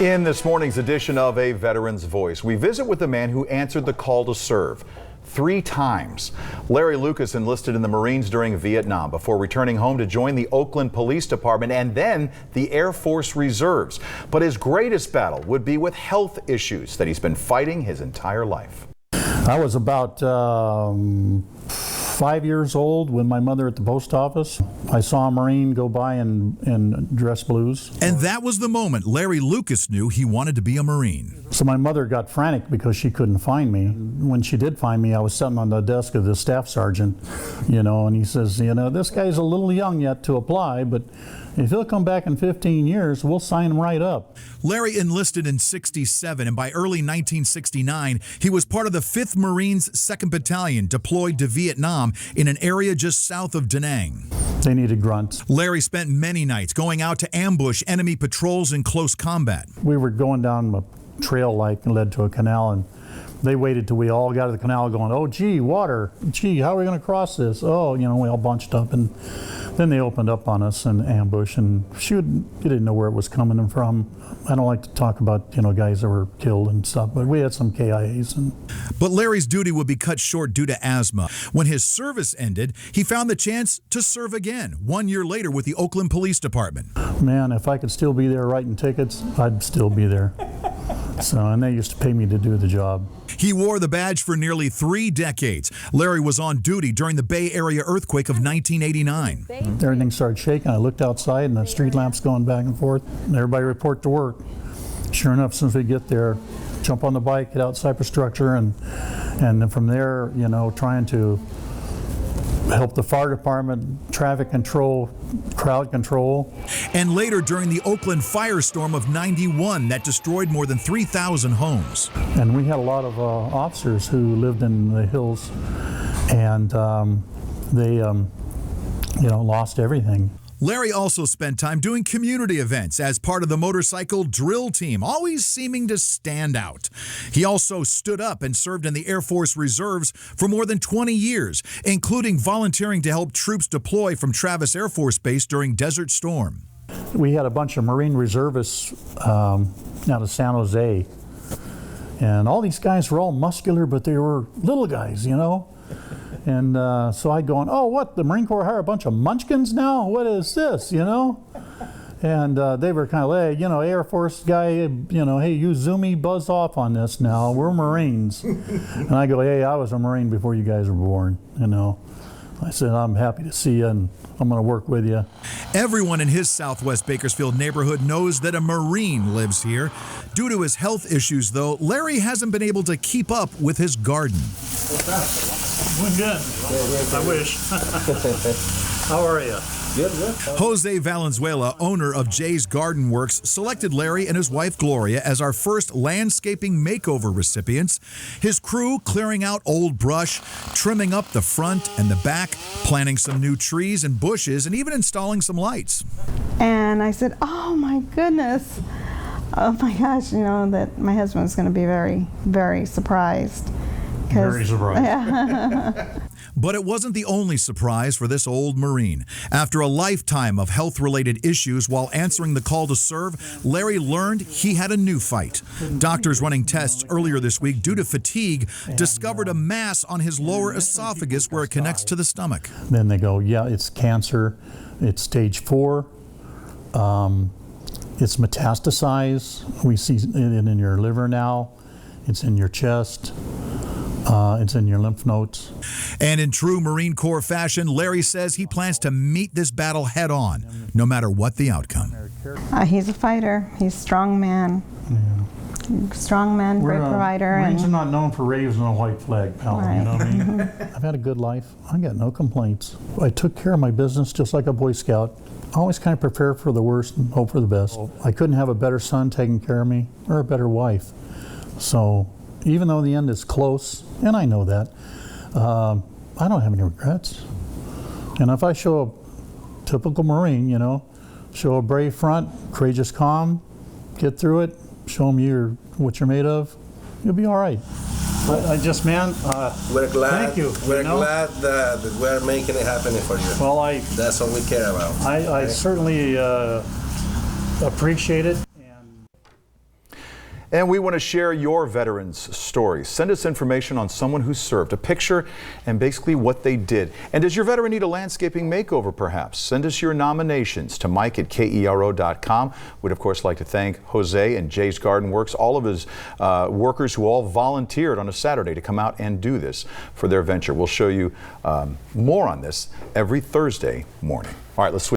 In this morning's edition of A Veteran's Voice, we visit with the man who answered the call to serve 3 times. Larry Lucas enlisted in the Marines during Vietnam before returning home to join the Oakland Police Department and then the Air Force Reserves. But his greatest battle would be with health issues that he's been fighting his entire life. I was about 5 years old when my mother at the post office. I saw a Marine go by in dress blues. And that was the moment Larry Lucas knew he wanted to be a Marine. So my mother got frantic because she couldn't find me. When she did find me, I was sitting on the desk of the staff sergeant, and he says, this guy's a little young yet to apply, but if he'll come back in 15 years, we'll sign him right up. Larry enlisted in '67, and by early 1969, he was part of the 5th Marines 2nd Battalion deployed to Vietnam in an area just south of Da Nang. They needed grunts. Larry spent many nights going out to ambush enemy patrols in close combat. We were going down a trail and led to a canal, and they waited till we all got to the canal going, oh, gee, water. Gee, how are we going to cross this? Oh, we all bunched up, and then they opened up on us and ambush, and you didn't know where it was coming from. I don't like to talk about, guys that were killed and stuff, but we had some KIAs. But Larry's duty would be cut short due to asthma. When his service ended, he found the chance to serve again 1 year later with the Oakland Police Department. Man, if I could still be there writing tickets, I'd still be there. And they used to pay me to do the job. He wore the badge for nearly 3 decades. Larry was on duty during the Bay Area earthquake of 1989. Everything started shaking. I looked outside and the street lamps going back and forth. Everybody report to work. Sure enough, as soon as we get there, jump on the bike, get out cyber structure, and then from there, trying to help the fire department, traffic control, crowd control. And later during the Oakland firestorm of '91 that destroyed more than 3,000 homes. And we had a lot of officers who lived in the hills, and they lost everything. Larry also spent time doing community events as part of the motorcycle drill team, always seeming to stand out. He also stood up and served in the Air Force Reserves for more than 20 years, including volunteering to help troops deploy from Travis Air Force Base during Desert Storm. We had a bunch of Marine reservists out of San Jose, and all these guys were all muscular, but they were little guys, And so I'd go on, oh, what, the Marine Corps hire a bunch of munchkins now? What is this, And they were kind of, hey, Air Force guy, hey, you zoomy buzz off on this now. We're Marines. And I go, hey, I was a Marine before you guys were born, I said, I'm happy to see you, and I'm going to work with you. Everyone in his Southwest Bakersfield neighborhood knows that a Marine lives here. Due to his health issues, though, Larry hasn't been able to keep up with his garden. Doing good. I wish. How are you? Good. Jose Valenzuela, owner of Jay's Garden Works, selected Larry and his wife Gloria as our first landscaping makeover recipients. His crew clearing out old brush, trimming up the front and the back, planting some new trees and bushes, and even installing some lights. And I said, oh my goodness. Oh my gosh, that my husband was going to be very, very surprised. Very surprised. Yeah. But it wasn't the only surprise for this old Marine. After a lifetime of health-related issues while answering the call to serve, Larry learned he had a new fight. Doctors running tests earlier this week due to fatigue discovered a mass on his lower esophagus where it connects to the stomach. Then they go, yeah, it's cancer. It's stage 4. It's metastasized. We see it in your liver now. It's in your chest. It's in your lymph nodes. And in true Marine Corps fashion, Larry says he plans to meet this battle head on, no matter what the outcome. He's a fighter. He's a strong man. Yeah. Strong man, great provider. Marines are not known for raising a white flag, pal. Right. You know what I mean? I've had a good life. I got no complaints. I took care of my business just like a Boy Scout. I always kind of prepare for the worst and hope for the best. I couldn't have a better son taking care of me or a better wife. So even though the end is close, and I know that, I don't have any regrets. And if I show a typical Marine, show a brave front, courageous calm, get through it, show them what you're made of, you'll be all right. I just, man, we're glad. Thank you. We're glad that we're making it happen for you. Well, that's all we care about. I certainly appreciate it. And we want to share your veterans' stories. Send us information on someone who served, a picture and basically what they did. And does your veteran need a landscaping makeover perhaps? Send us your nominations to mike@kero.com. We'd of course like to thank Jose and Jay's Garden Works, all of his workers who all volunteered on a Saturday to come out and do this for their venture. We'll show you more on this every Thursday morning. All right, let's switch.